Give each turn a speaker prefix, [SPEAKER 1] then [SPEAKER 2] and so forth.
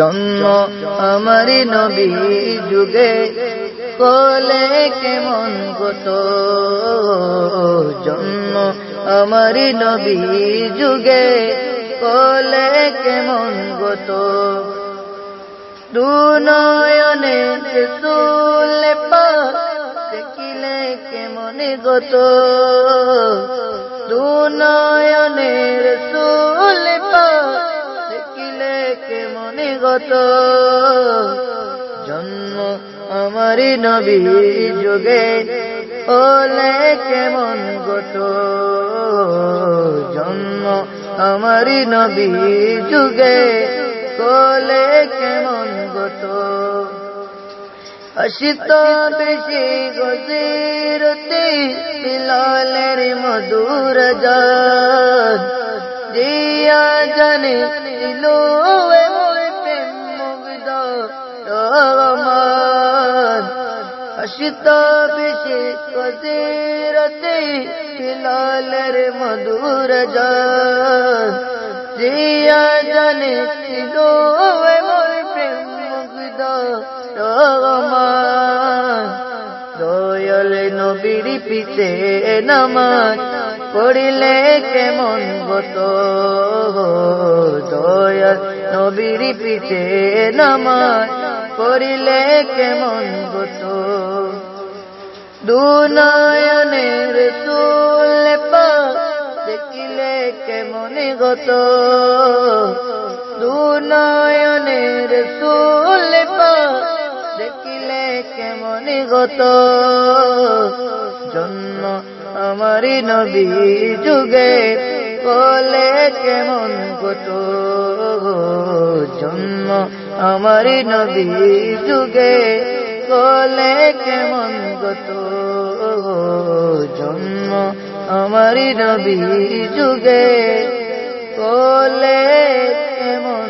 [SPEAKER 1] জন্ম আমারি নবী যুগে কোলে কেমন গত জন্ম আমারি নবী যুগে কোলে কেমন গত দুনয়নে রাসূল পাক দেখিলে কেমন গত দুনয়নে রাসূল পাক দেখিলে কেমন গত জন্ম আমারি নবী যুগে কোলে কেমন গত জন্ম আমারি নবী যুগে কোলে কেমন গত আশিত বেশি গজিরতে বিলালের মধুর জান জিয়া জানে দিলো মোর প্রেম মুগ্ধ রহমান আশিত বেশি গজিরতে বিলালের মধুর জান জিয়া জানে দিলো মোর প্রেম মুগ্ধ রহমান দয়াল নবীর পিছে নামাজ পড়িলে কেমন গত দয়াল নবীর পিছে নামাজ পড়িলে কেমন গত দুনয়নে রাসূল পাক দেখিলে কেমন গত দুনয়নে রাসূল পাক দেখিলে কেমন গত জন্ম আমারি নবী যুগে কোলে কেমন গত জন্ম আমারি নবী যুগে কোলে কেমন গত জন্ম আমারি নবী যুগে কোলে কেমন